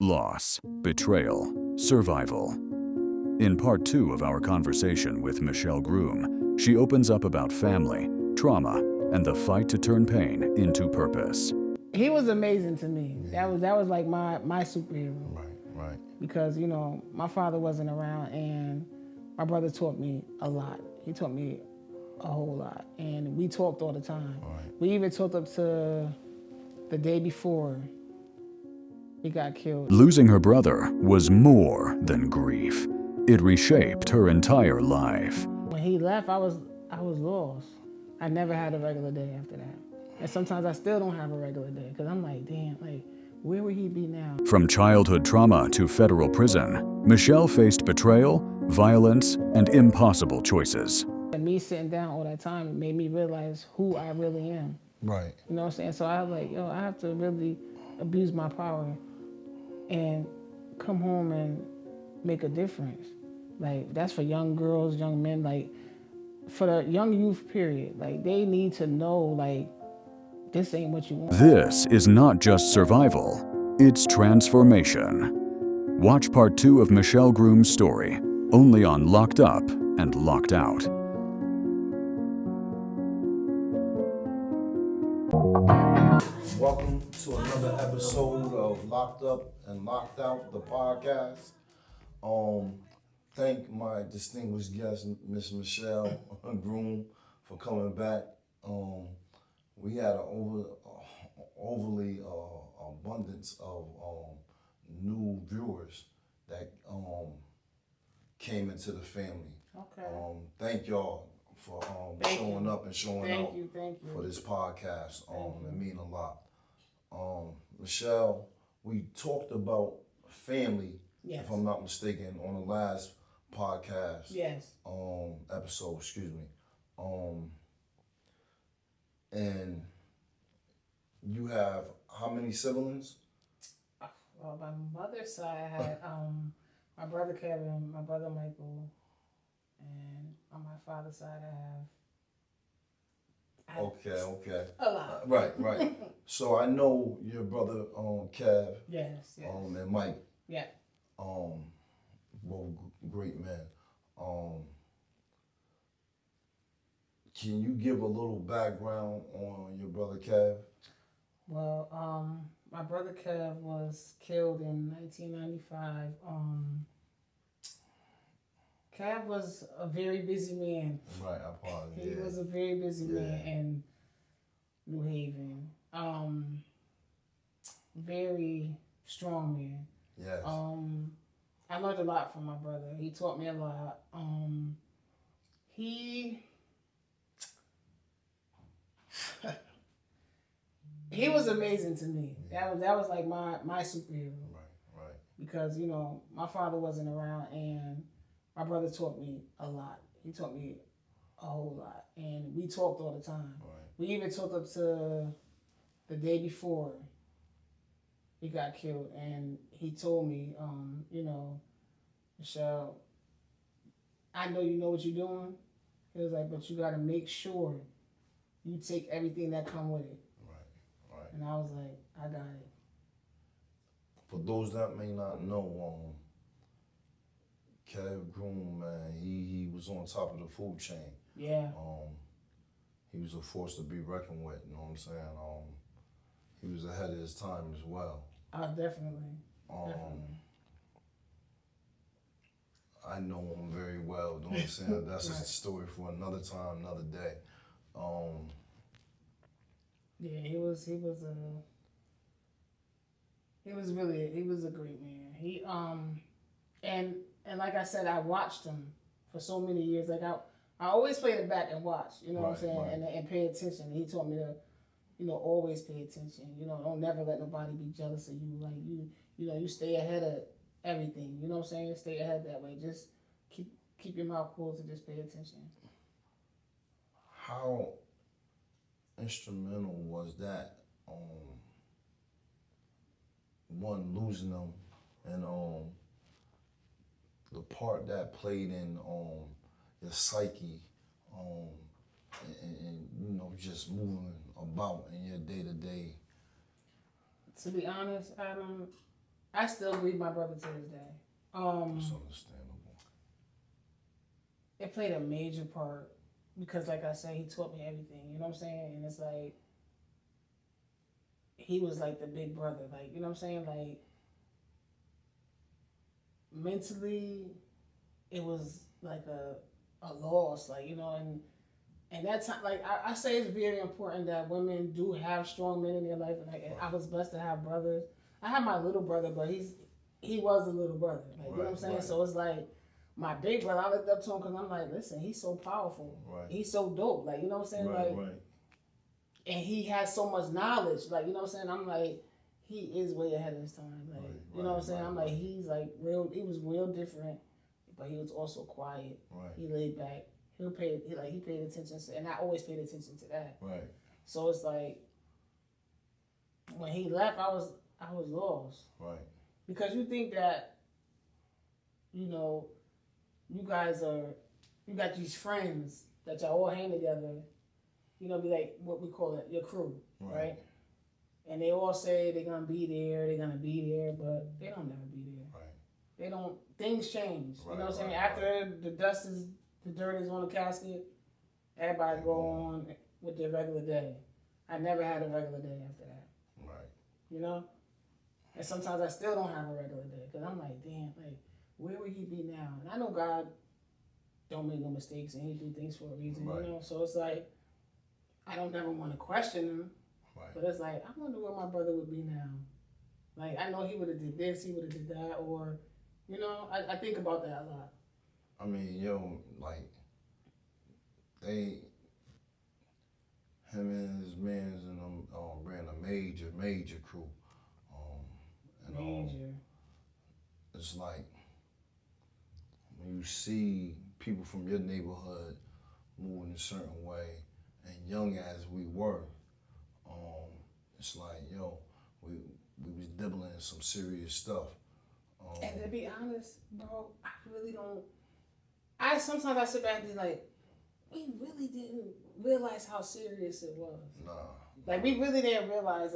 loss, betrayal, survival. In part 2 of our conversation with Michelle Groom, she opens up about family, trauma, and the fight to turn pain into purpose. He was amazing to me. Yeah. That was like my superhero. Right. Because, you know, my father wasn't around and my brother taught me a lot. He taught me a whole lot. And we talked all the time. Right. We even talked up to the day before he got killed. Losing her brother was more than grief. It reshaped her entire life. When he left, I was lost. I never had a regular day after that. And sometimes I still don't have a regular day because I'm like, damn, like, where would he be now? From childhood trauma to federal prison, Michelle faced betrayal, violence, and impossible choices. And me sitting down all that time, it made me realize who I really am. Right. You know what I'm saying? So I was like, yo, I have to really abuse my power and come home and make a difference. Like, that's for young girls, young men, like, for the young youth period. Like, they need to know, like, this ain't what you want. This is not just survival, it's transformation. Watch part 2 of Michelle Groom's story, only on Locked Up and Locked Out. Welcome to another episode of Locked Up and Locked Out, the podcast. Thank my distinguished guest, Miss Michelle Groom, for coming back. We had an overly abundance of new viewers that came into the family. Okay. Thank y'all for showing up and showing out for this podcast. It means a lot. Michelle, we talked about family, Yes. if I'm not mistaken, on the last podcast. Yes. Episode, excuse me. And you have how many siblings? Well, my mother's side I had my brother Kevin, my brother Michael, and on my father's side I have Okay. a lot. Right. So I know your brother Kev Yes. and Mike. Yeah. Both great men. Can you give a little background on your brother Kev? Well, my brother Kev was killed in 1995. Kev was a very busy man. Right, I apologize. He was a very busy man in New Haven. Very strong man. Yes. I learned a lot from my brother. He taught me a lot. He was amazing to me. Yeah. That was like my superhero. Right. Because, you know, my father wasn't around and my brother taught me a lot. He taught me a whole lot. And we talked all the time. Right. We even talked up to the day before he got killed. And he told me, you know, Michelle, I know you know what you're doing. He was like, but you got to make sure you take everything that come with it. Right. And I was like, I got it. For those that may not know, Kev Groom, man, he was on top of the food chain. Yeah. He was a force to be reckoned with, you know what I'm saying? He was ahead of his time as well. Definitely. I know him very well, you know what I'm saying? That's a story for another time, another day. Yeah, he was a great man. He and like I said, I watched him for so many years. Like I always played it back and watched, you know what I'm saying, and pay attention. He taught me to, you know, always pay attention. You know, don't never let nobody be jealous of you. Like you know, you stay ahead of everything. You know what I'm saying? Stay ahead that way. Just keep your mouth closed and just pay attention. How instrumental was that one losing them and the part that played in your psyche and you know just moving about in your day-to-day? To be honest, Adam, I still grieve my brother to this day. That's understandable. It played a major part because, like I said, he taught me everything. You know what I'm saying? And it's like he was like the big brother. Like, you know what I'm saying? Like mentally, it was like a loss. Like, you know, and that time, like I say, it's very important that women do have strong men in their life. Like I was blessed to have brothers. I have my little brother, but he was a little brother. Like, you know what I'm saying? Right. So it's like my big brother, I looked up to him because I'm like, listen, he's so powerful. Right. He's so dope. Like, you know what I'm saying? Right, like, and he has so much knowledge. Like, you know what I'm saying? I'm like, he is way ahead of his time. Like, you know what I'm saying? I'm like, he's like real. He was real different, but he was also quiet. Right. He laid back. He paid attention to, and I always paid attention to that. Right. So it's like when he left, I was lost. Right. Because you think that, you know, you got these friends that y'all all hang together, you know, be like what we call it, your crew, right? And they all say they're gonna be there, but they don't never be there. Right. They don't. Things change. Right, you know what I'm saying? After the dirt is on the casket, everybody go on with their regular day. I never had a regular day after that. Right. You know? And sometimes I still don't have a regular day because I'm like, damn, like, where would he be now? And I know God don't make no mistakes and he do things for a reason, you know? So it's like, I don't ever want to question him. Right. But it's like, I wonder where my brother would be now. Like, I know he would have did this, he would have did that, or, you know, I think about that a lot. I mean, like, him and his mans and them ran a major crew. It's like when you see people from your neighborhood moving a certain way, and young as we were, it's like, we was dibbling in some serious stuff. And to be honest, bro, I really don't. Sometimes I sit back and be like, we really didn't realize how serious it was. Nah. Like, we really didn't realize,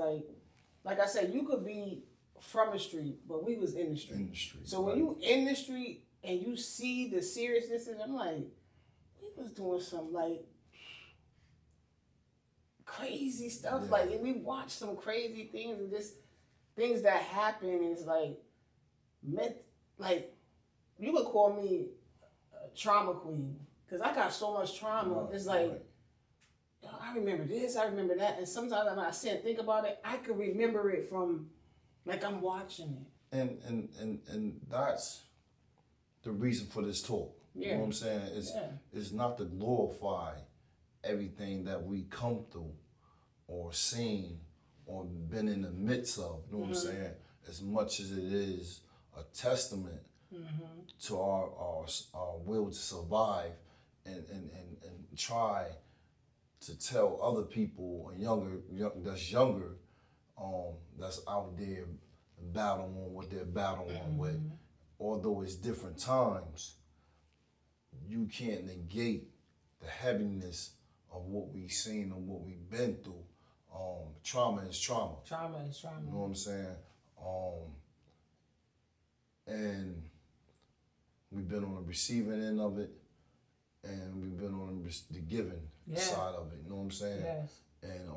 like I said, you could be from the street, but we was in the street. So when you in the street and you see the seriousness, and I'm like, we was doing some, like, crazy stuff. Yeah. Like, and we watched some crazy things and just things that happen, and it's like, you could call me a trauma queen. Because I got so much trauma. It's like, I remember this, I remember that. And sometimes when I sit and think about it, I can remember it from, like, I'm watching it. And that's the reason for this talk. Yeah. You know what I'm saying? It's not to glorify everything that we come through or seen or been in the midst of. You know what I'm saying? As much as it is a testament to our will to survive and try to tell other people that's younger, that's out there battling what they're battling with. Although it's different times, you can't negate the heaviness of what we've seen and what we've been through. Trauma is trauma. Trauma is trauma. You know what I'm saying? And we've been on the receiving end of it, and we've been on the giving side of it. You know what I'm saying? Yes. And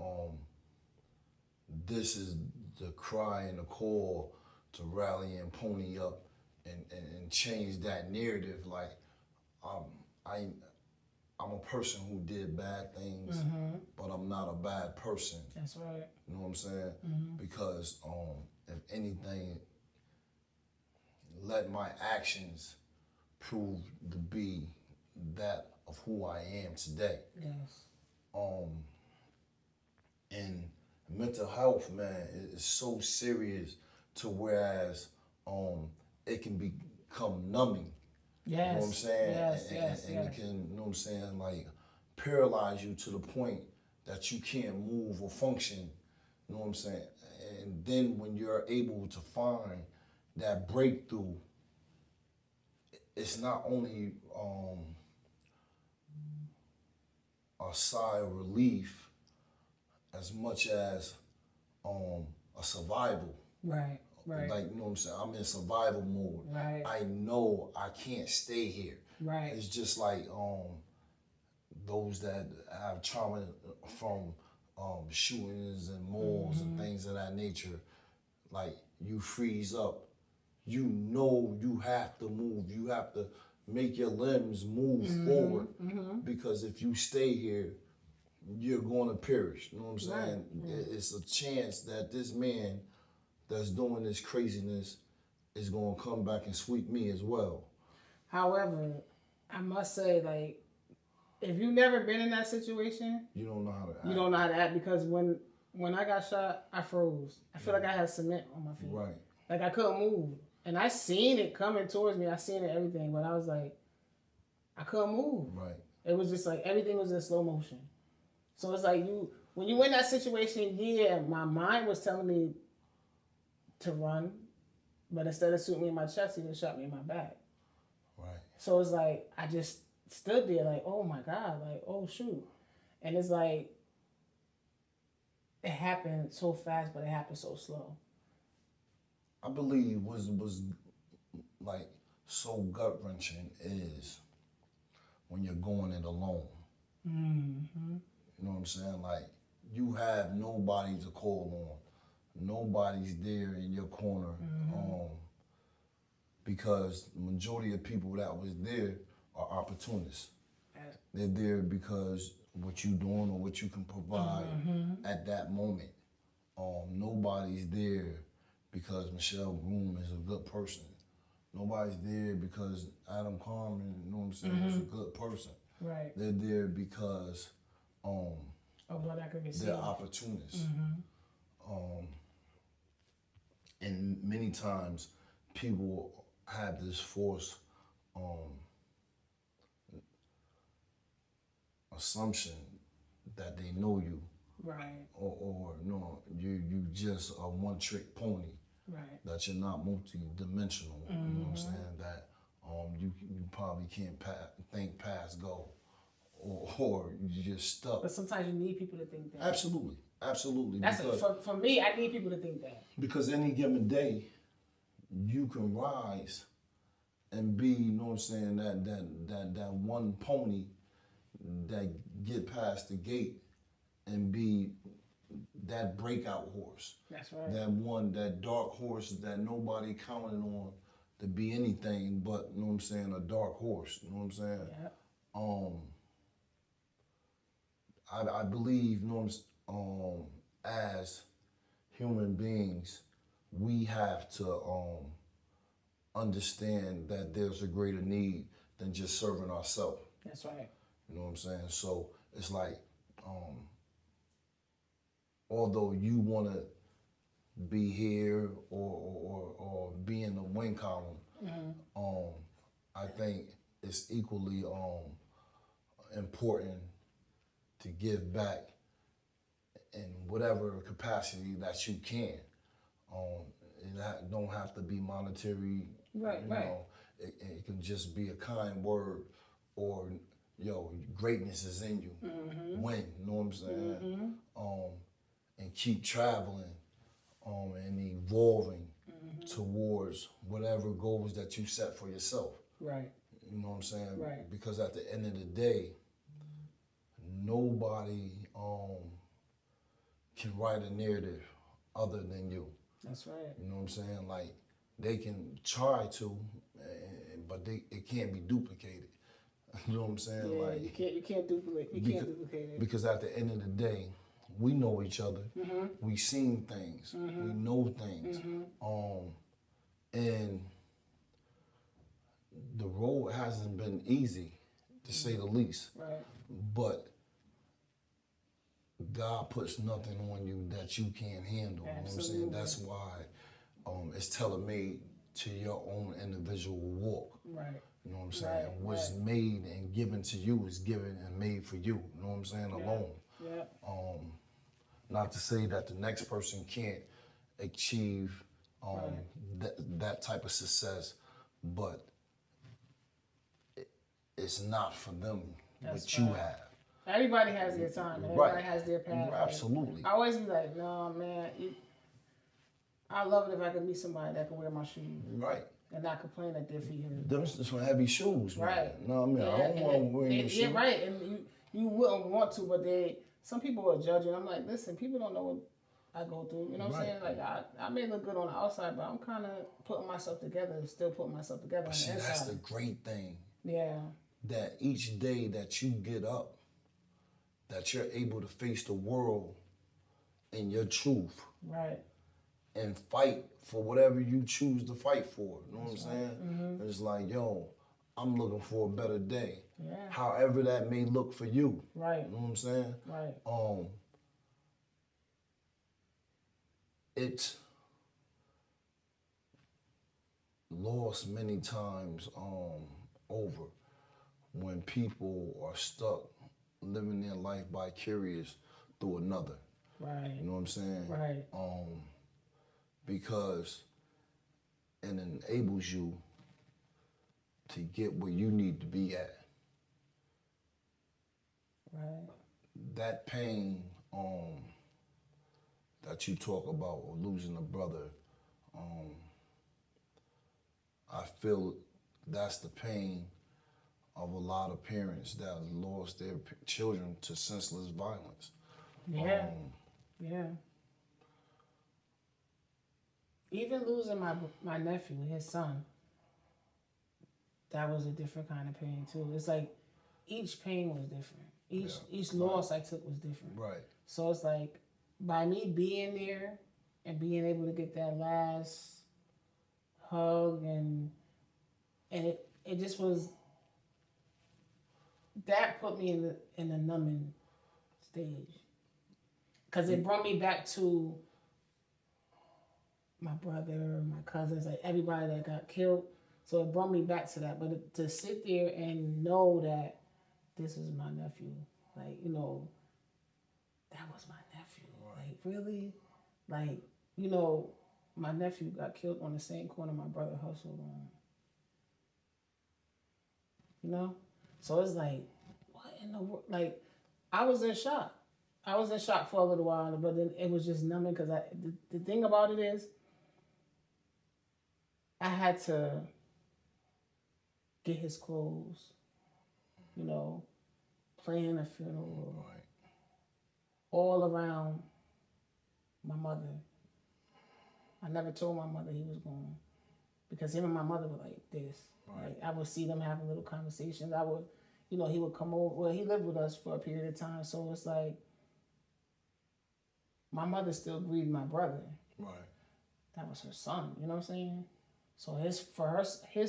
this is the cry and the call to rally and pony up and change that narrative. Like, I'm a person who did bad things, but I'm not a bad person. That's right. You know what I'm saying? Because if anything, let my actions prove to be that of who I am today. Yes. And mental health, man, is so serious to whereas it can become numbing. Yes. You know what I'm saying? Yes, and it can, you know what I'm saying, like paralyze you to the point that you can't move or function. You know what I'm saying? And then when you're able to find that breakthrough, it's not only a sigh of relief as much as a survival. Right. Right. Like, you know what I'm saying? I'm in survival mode. Right. I know I can't stay here. Right. It's just like those that have trauma from shootings and malls and things of that nature. Like, you freeze up. You know you have to move. You have to make your limbs move forward. Because if you stay here, you're going to perish. You know what I'm saying? Right. It's a chance that this man that's doing this craziness is going to come back and sweep me as well. However, I must say, like, if you've never been in that situation, you don't know how to act. You don't know how to act, because when I got shot, I froze. I feel like I had cement on my feet. Right. Like, I couldn't move. And I seen it coming towards me. I seen it, everything. But I was like, I couldn't move. Right. It was just like everything was in slow motion. So it's like when you in that situation, yeah, my mind was telling me to run. But instead of shooting me in my chest, he just shot me in my back. Right. So it's like, I just stood there like, oh my God, like, oh shoot. And it's like, it happened so fast, but it happened so slow. I believe was like so gut wrenching is when you're going it alone. Mm-hmm. You know what I'm saying? Like, you have nobody to call on. Nobody's there in your corner. Because the majority of people that was there are opportunists. They're there because what you doing or what you can provide at that moment. Nobody's there because Michelle Groom is a good person. Nobody's there because Adam Carmen, you know what I'm saying, is a good person. Right. They're there because of what I could receive. They're opportunists. And many times people have this false assumption that they know you. Right. Or no, you just a one-trick pony. Right. That you're not multi-dimensional. You know what I'm saying? That you probably can't think past go. Or you're just stuck. But sometimes you need people to think that. Absolutely. That's for me, I need people to think that. Because any given day, you can rise and be, you know what I'm saying, that one pony that get past the gate and be that breakout horse. That's right. That dark horse that nobody counted on to be anything but, you know what I'm saying, a dark horse. You know what I'm saying? Yeah. I believe, you know what I'm as human beings, we have to understand that there's a greater need than just serving ourselves. That's right. You know what I'm saying? So it's like, although you want to be here or be in the win column, I think it's equally important to give back in whatever capacity that you can. It don't have to be monetary. Right, you know, it can just be a kind word, or greatness is in you. Win, you know what I'm saying? And keep traveling and evolving towards whatever goals that you set for yourself. Right. You know what I'm saying? Right. Because at the end of the day, nobody can write a narrative other than you. That's right. You know what I'm saying? Like, they can try to, but it can't be duplicated. You know what I'm saying? Yeah, like, you can't duplicate. Can't duplicate it. Because at the end of the day, we know each other. We've seen things. We know things. And the road hasn't been easy, to say the least. Right. But God puts nothing on you that you can't handle. Absolutely. You know what I'm saying? That's why it's tailor-made to your own individual walk. Right. You know what I'm saying? What's made and given to you is given and made for you. You know what I'm saying? Alone. Yeah. Not to say that the next person can't achieve that type of success, but it's not for them what you have. Everybody has their time. Everybody has their path. Absolutely. I always be like, no, man. I love it if I could meet somebody that can wear my shoes. Right. And not complain that their feet hurt. Them some heavy shoes, man. Right. No, I mean, I don't want to wear your shoes. Yeah, right. And you wouldn't want to, but some people are judging. I'm like, listen, people don't know what I go through. You know what I'm saying? Like, I may look good on the outside, but I'm kind of putting myself together, still putting myself together on the inside. That's the great thing. Yeah. That each day that you get up, that you're able to face the world in your truth. Right. And fight for whatever you choose to fight for. You know what I'm saying? Mm-hmm. It's like, yo, I'm looking for a better day. Yeah. However that may look for you. Right. You know what I'm saying? Right. It's lost many times over when people are stuck living their life vicarious through another. Right. You know what I'm saying? Right. Because it enables you to get where you need to be at. Right. That pain that you talk about, or losing a brother, I feel that's the pain of a lot of parents that lost their children to senseless violence. Yeah. Yeah. Even losing my nephew, his son, that was a different kind of pain too. It's like each pain was different. Each loss I took was different. Right. So it's like by me being there and being able to get that last hug and it just was, that put me in the numbing stage. Because it brought me back to my brother, my cousins, like everybody that got killed. So it brought me back to that. But to sit there and know that this is my nephew, like, you know, that was my nephew. Right. Like, really? Like, you know, my nephew got killed on the same corner my brother hustled on. You know? So it's like, what in the world? Like, I was in shock. I was in shock for a little while, but then it was just numbing because the thing about it is, I had to get his clothes, you know, plan a funeral, right, all around my mother. I never told my mother he was gone because him and my mother were like this. Right. Like, I would see them having little conversations. I would, you know, he would come over. Well, he lived with us for a period of time, so it's like my mother still grieved my brother. Right. That was her son. You know what I'm saying? So his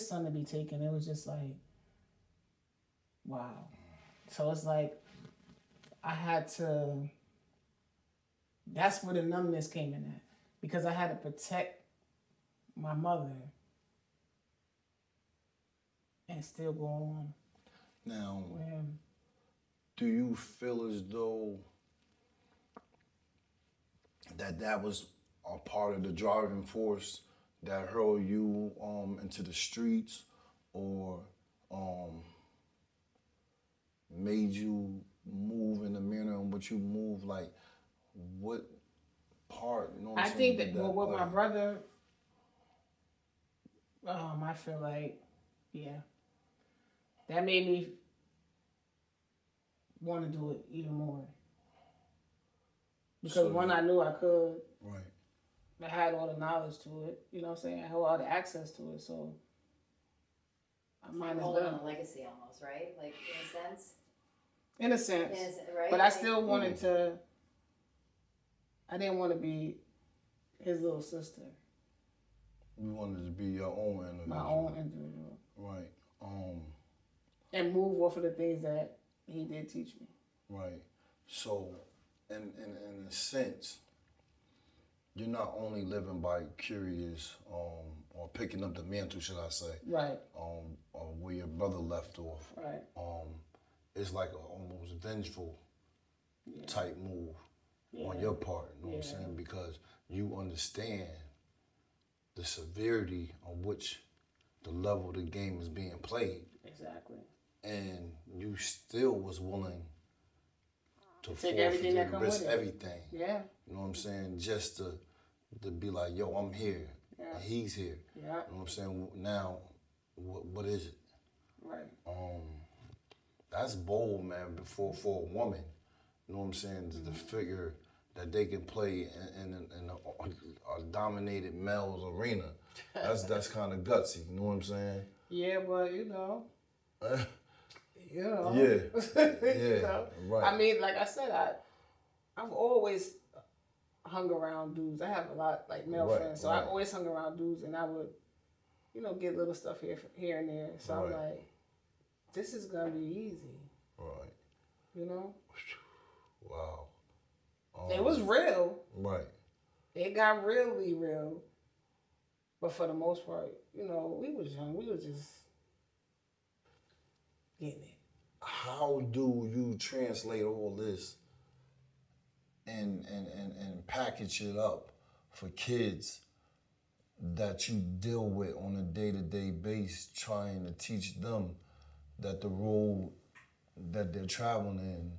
son to be taken, it was just like, wow. So it's like, I had to, that's where the numbness came in at. Because I had to protect my mother and still go on. Now, do you feel as though that was a part of the driving force that hurled you into the streets, or made you move in the manner in which you move? Like, what part? You know what I'm saying? I think that with my brother, I feel like, yeah, that made me want to do it even more. Because one, I knew I could. Right. I had all the knowledge to it. You know what I'm saying? I had all the access to it. So I might as well. Holding on a legacy almost, right? Like, in a sense? In a sense. Right? But I still wanted to, I didn't want to be his little sister. You wanted to be your own individual. My own individual. Right. And move off of the things that he did teach me. Right. So, in a sense, you're not only living by curious, or picking up the mantle, should I say? Right. Where your brother left off. Right. It's like an almost vengeful type move on your part. You know what I'm saying? Because you understand the severity on which the level of the game is being played. Exactly. And you still was willing to take everything that comes with it. Everything. Yeah. You know what I'm saying? Just to to be like, yo, I'm here, and he's here. Yeah. You know what I'm saying? Now, what is it? Right. That's bold, man, for a woman. You know what I'm saying? The figure that they can play in a dominated male's arena. That's kind of gutsy. You know what I'm saying? Yeah, but you know. Yeah. You know? Right. I mean, like I said, I've always hung around dudes. I have a lot like male friends, so I always hung around dudes, and I would, you know, get little stuff here and there. So I'm like, this is gonna be easy. Right. You know. Wow. It was real. Right. It got really real. But for the most part, you know, we was young. We was just getting it. How do you translate all this and package it up for kids that you deal with on a day-to-day basis, trying to teach them that the road that they're traveling in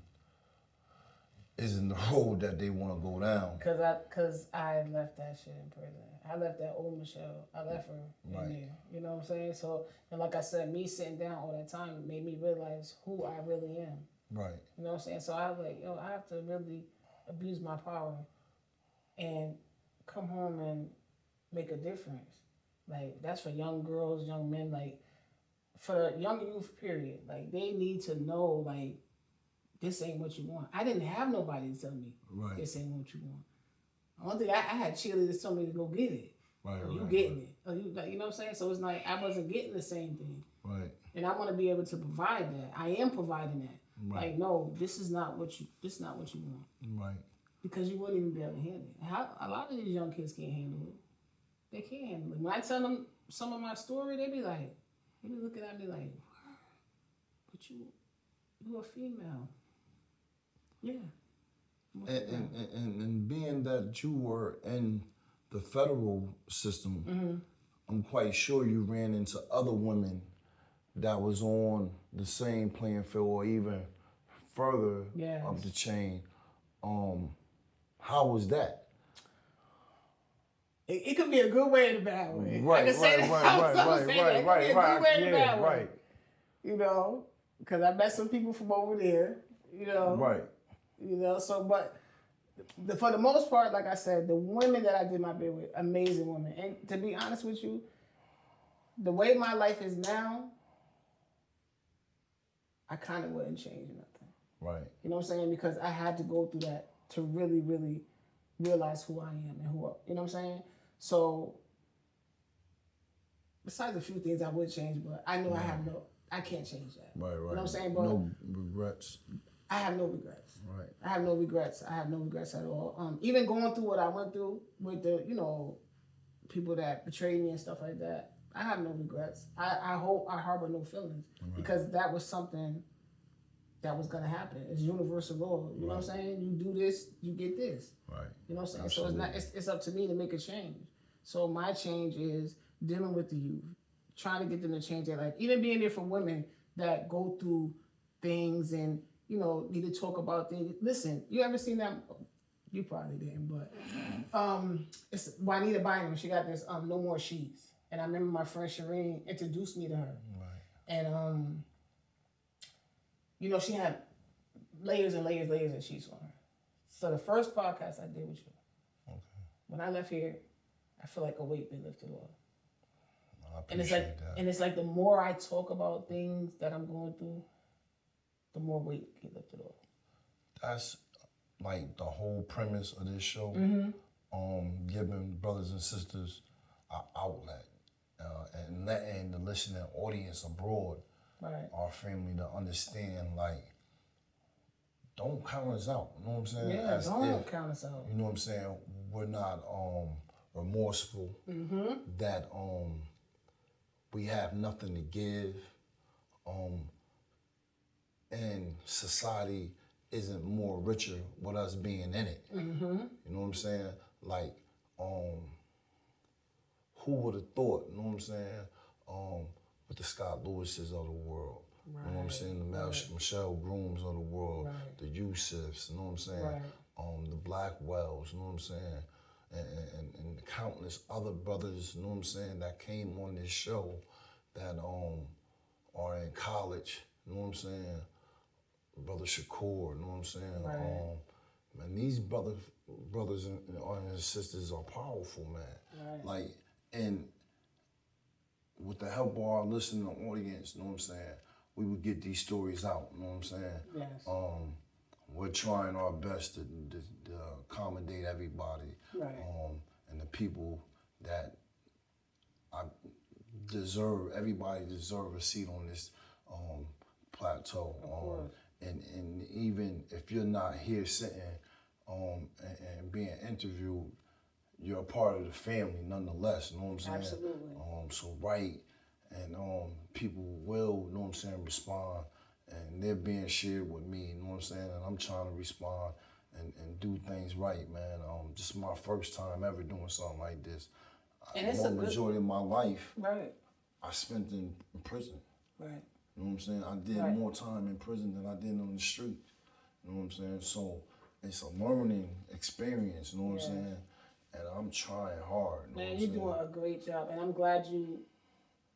isn't the road that they want to go down? Cause I left that shit in prison. I left that old Michelle. I left her in there. You know what I'm saying? So, and like I said, me sitting down all that time made me realize who I really am. Right. You know what I'm saying? So I was like, yo, I have to really abuse my power and come home and make a difference. Like, that's for young girls, young men, like, for young youth, period. Like, they need to know, like, this ain't what you want. I didn't have nobody to tell me this ain't what you want. One thing, I had cheerleaders tell me to go get it. Right, you getting it. Or you know what I'm saying? So it's like, I wasn't getting the same thing. Right. And I want to be able to provide that. I am providing that. Right. Like, no, this is not what you want. Right. Because you wouldn't even be able to handle it. A lot of these young kids can't handle it. They can't handle it. When I tell them some of my story, they be looking at me like, but you a female. Yeah. And being that you were in the federal system, I'm quite sure you ran into other women that was on the same playing field or even further up the chain. How was that? It could be a good way and a bad way. Right. It could be a good way and a bad way. You know, because I met some people from over there. You know. Right. You know, so, but for the most part, like I said, the women that I did my bid with, amazing women. And to be honest with you, the way my life is now, I kind of wouldn't change nothing. Right. You know what I'm saying? Because I had to go through that to really, really realize who I am and you know what I'm saying? So, besides a few things I would change, but I know I can't change that. Right. You know what I'm saying? But no regrets. I have no regrets. Right. I have no regrets. I have no regrets at all. Even going through what I went through with the, you know, people that betrayed me and stuff like that, I have no regrets. I hope I harbor no feelings because that was something that was going to happen. It's universal law. You know what I'm saying? You do this, you get this. Right. You know what I'm saying? Absolutely. So it's up to me to make a change. So my change is dealing with the youth, trying to get them to change their life. Even being there for women that go through things and, you know, need to talk about things. Listen, you ever seen that? You probably didn't, but it's Juanita Bynum. She got this No More Sheets. And I remember my friend Shireen introduced me to her. Right. And, you know, she had layers and layers of sheets on her. So the first podcast I did with you, when I left here, I feel like a weight been lifted off. And it's like the more I talk about things that I'm going through, the more weight get lifted off. That's like the whole premise of this show. Giving brothers and sisters an outlet and letting the listening audience abroad, our family, to understand, like, don't count us out. You know what I'm saying? Yeah, don't count us out. You know what I'm saying? We're not remorseful. That we have nothing to give. And society isn't more richer with us being in it. You know what I'm saying? Like, who would have thought, you know what I'm saying? With the Scott Lewises of the world. You know what I'm saying? The Michelle Grooms of the world, the Yusufs, you know what I'm saying? The Blackwells, you know what I'm saying? and countless other brothers, you know what I'm saying, that came on this show that are in college, you know what I'm saying? Brother Shakur, you know what I'm saying? Right. Man, these brothers and sisters are powerful, man. Right. Like, and with the help of our listening audience, you know what I'm saying, we would get these stories out, you know what I'm saying? Yes. We're trying our best to accommodate everybody, Right. and the people that everybody deserve a seat on this plateau. Of course. And even if you're not here sitting and being interviewed, you're a part of the family nonetheless, you know what I'm saying? Absolutely. So write, and people will, you know what I'm saying, respond, and they're being shared with me, you know what I'm saying, and I'm trying to respond and do things right, man. This is my first time ever doing something like this. And it's the majority of my life, Right. I spent in prison. Right. You know what I'm saying? I did Right. more time in prison than I did on the street. You know what I'm saying? So it's a learning experience, you know what I'm saying? And I'm trying hard. You know Man, what you're I'm doing a great job, and I'm glad you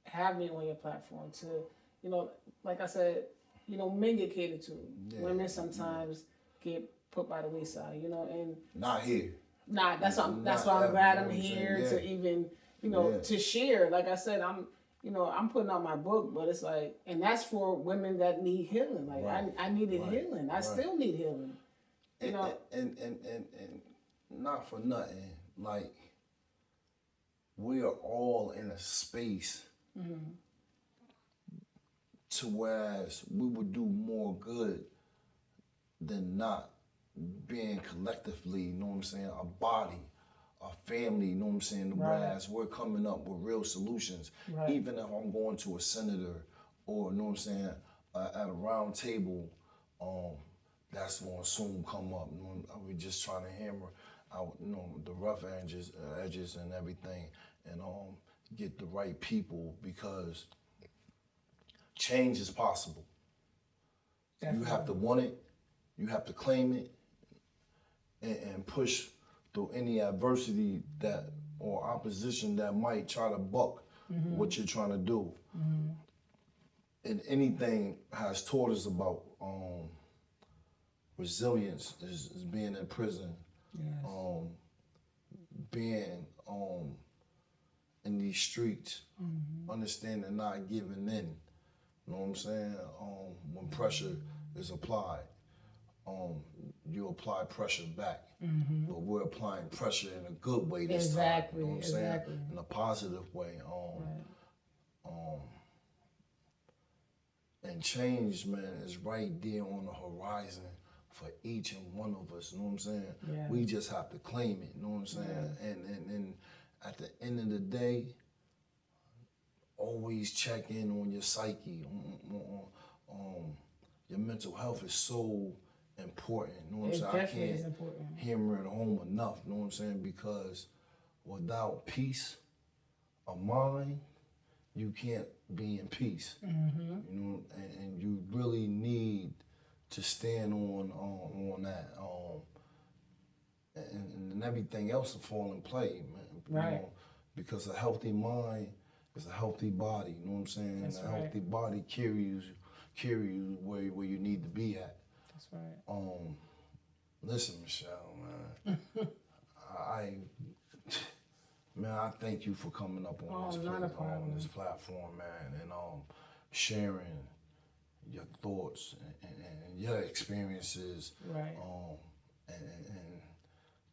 have me on your platform to, you know, like I said, you know, men get catered to. Yeah. Women sometimes get put by the wayside, you know, and Not here. that's why Not I'm ever, glad you know I'm what I'm here saying? to even, you know, Yeah. to share. Like I said, I'm putting out my book, but it's like, and that's for women that need healing. Like Right. I needed Right. healing. I still need healing. You know, And not for nothing, like, we are all in a space to whereas we would do more good than not, being collectively, you know what I'm saying, a body, a family, you know what I'm saying, Right. whereas we're coming up with real solutions. Right. Even if I'm going to a senator or, you know what I'm saying, at a round table, that's going to soon come up. You know, we're just trying to hammer out, you know, the rough edges and everything, and get the right people, because change is possible. definitely. You have to want it, you have to claim it, and push through any adversity that or opposition that might try to buck what you're trying to do. And anything has taught us about resilience is being in prison, Yes. being in these streets, understanding not giving in. You know what I'm saying? When pressure is applied, you apply pressure back. But we're applying pressure in a good way this Exactly, time. You know what I'm exactly. saying? In a positive way. And change, man, is right there on the horizon for each and one of us. You know what I'm saying? Yeah. We just have to claim it. You know what I'm saying? And at the end of the day, always check in on your psyche, on your mental health is so important. You know what I'm It saying? definitely I is can't important. hammer it home enough. You know what I'm saying? Because without peace of mind, you can't be in peace. You know, and you really need to stand on that. And everything else will fall in play, man. Right. You know, because a healthy mind is a healthy body. You know what I'm saying? That's and a right. healthy body carries you where you need to be at. That's right. Listen, Michelle, man. I thank you for coming up on Not a problem. this platform, man, and sharing your thoughts and your experiences, Right. and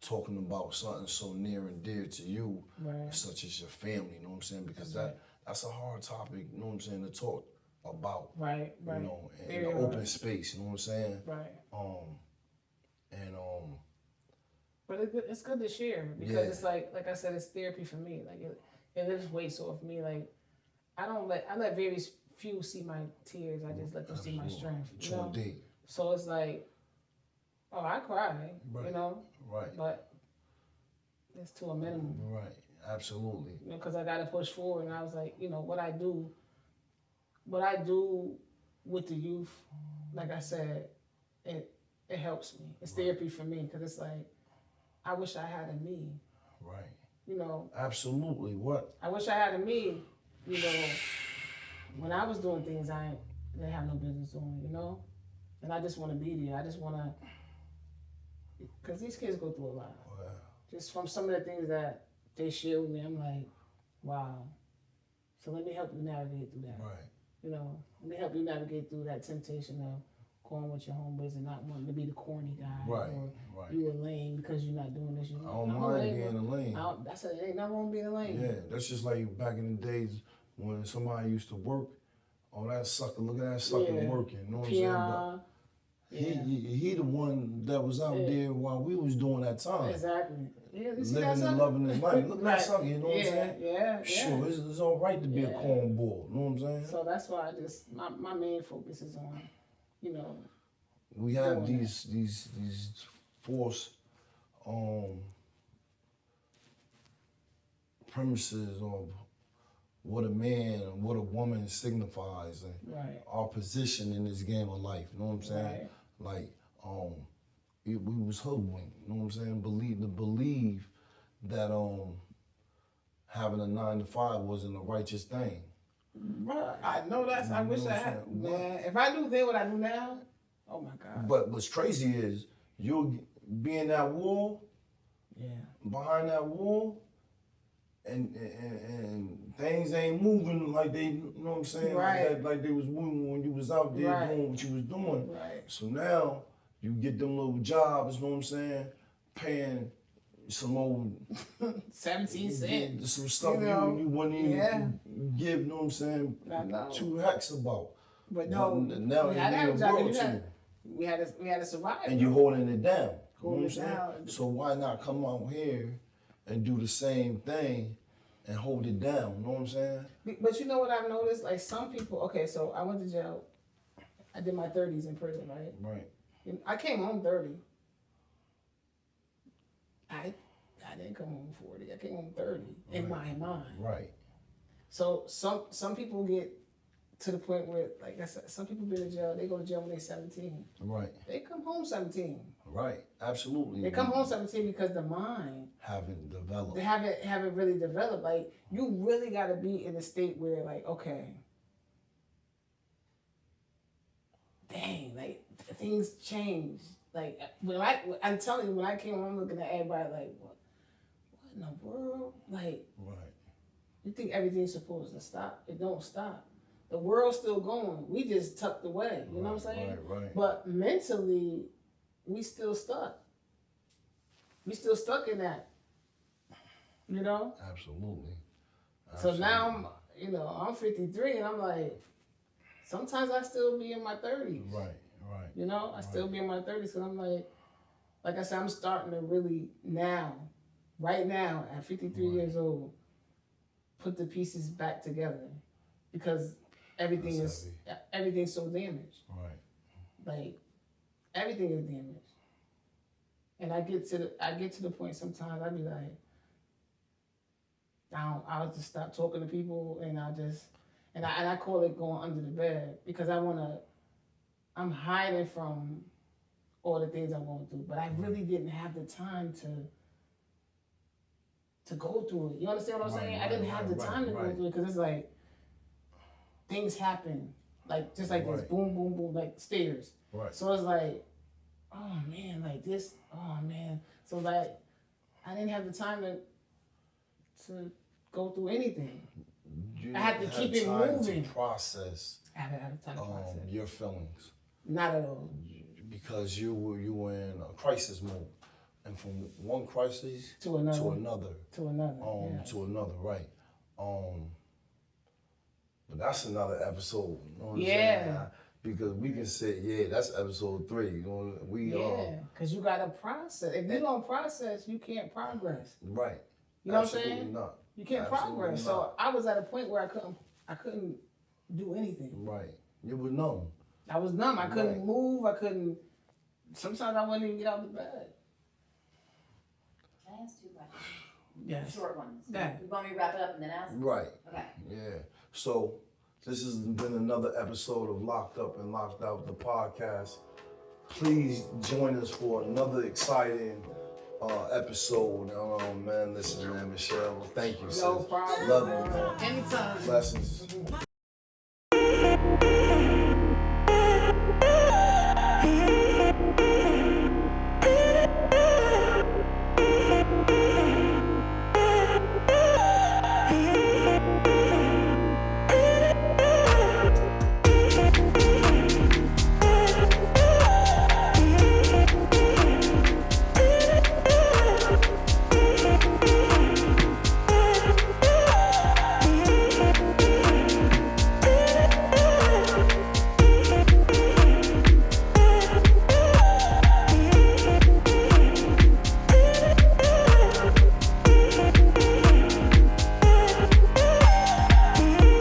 talking about something so near and dear to you, Right. such as your family. You know what I'm saying? Because that's a hard topic. You know what I'm saying, to talk about. Right. Right. You know, in Very an hard. open space. You know what I'm saying? Right. And But it's good to share because Yeah. it's like I said, it's therapy for me. Like it lifts weights off me. Like I let very few see my tears. I just let them see my strength. You know? deep. So it's like, oh, I cry, you Right. know, Right. but it's to a minimum. Right. Absolutely. You know, because I got to push forward. And I was like, you know, what I do with the youth, like I said, it helps me. It's therapy for me because it's like, I wish I had a me. Right. You know. Absolutely. What? I wish I had a me, you know, when I was doing things I didn't have no business doing, you know? And I just want to be there. I just want to, because these kids go through a lot. Wow. Just from some of the things that they share with me, I'm like, wow. So let me help you navigate through that. Right. You know, let me help you navigate through that temptation of going with your homeboys and not wanting to be the corny guy. Right. Or Right. you a lame because you're not doing this. I don't mind being a lame. That's it. Ain't nothing wrong with being a lame. Yeah, that's just like back in the days when somebody used to work. Oh, that sucker! Look at that sucker working. You know what I'm saying? But he the one that was out there while we was doing that time. Exactly. Yeah, living and loving his life. Look at that sucker. You know what I'm saying? Yeah. Sure, it's all right to be a cornball. You know what I'm saying? So that's why my main focus is on, you know. We have these false premises of what a man and what a woman signifies and our position in this game of life. You know what I'm saying? Like, we was hoodwinked. You know what I'm saying? Believe that having a 9 to 5 wasn't a righteous thing. Right. I know that's. I wish I had. Man, if I knew then what I knew now, oh my God. But what's crazy is you'll be in that wall. Yeah. Behind that wall. And things ain't moving like they, you know what I'm saying? Right. Like they was moving when you was out there doing what you was doing. Right. So now you get them little jobs, you know what I'm saying? Paying some old 17 cents. Some stuff you wouldn't even give, you know what I'm saying? I know. 2 hacks about. But no, now we had a world to we had to survive. And you holding it down. Holding it down. So why not come out here and do the same thing and hold it down, you know what I'm saying? But you know what I've noticed? Like some people, okay, so I went to jail. I did my 30s in prison, right? Right. And I came home 30. I didn't come home 40. I came home 30 in my mind. Right. So some people get to the point where, like I said, some people been in jail. They go to jail when they're 17. Right. They come home 17. Right. Absolutely. They come home 17 because the mind haven't developed. They haven't really developed. Like you really got to be in a state where, like, okay, dang, like things change. Like I'm telling you, when I came home, I'm looking at everybody like, what in the world? Like, you think everything's supposed to stop? It don't stop. The world's still going. We just tucked away. You know what I'm saying? Right. But mentally, we still stuck. We still stuck in that. You know? Absolutely. So now I'm 53 and I'm like, sometimes I still be in my 30s. Right. You know, I still be in my 30s because I'm like I said, I'm starting to really right now, at 53 years old, put the pieces back together because everything's so damaged. Right. Like everything is damaged. And I get to the point sometimes I'd be like, I'll just stop talking to people and I call it going under the bed because I'm hiding from all the things I'm going through, but I really didn't have the time to go through it. You understand what I'm saying? I didn't have the time to go through it because it's like things happen, like just like this, boom, boom, boom, like stairs. Right. So it's like, oh man, like this, oh man. So like, I didn't have the time to go through anything. I had to keep it moving. To process. I had time to process your feelings. Not at all. Because you were in a crisis mode, and from one crisis to another, right? But that's another episode. You know what I'm saying? Because we can say, that's episode 3. You know, because you gotta process. If you don't process, you can't progress. Right. You know what I'm saying? Not. You can't progress. So I was at a point where I couldn't do anything. Right. You were numb. I was numb. I couldn't move. Sometimes I wouldn't even get out of the bed. Can I ask 2 questions? Yes. Short ones. Yeah. You want me to wrap it up and then ask? Right. Okay. Yeah. So this has been another episode of Locked Up and Locked Out, the podcast. Please join us for another exciting episode. Man, listen, man, Michelle, thank you, sis. No problem. Love you, man. Anytime. Blessings.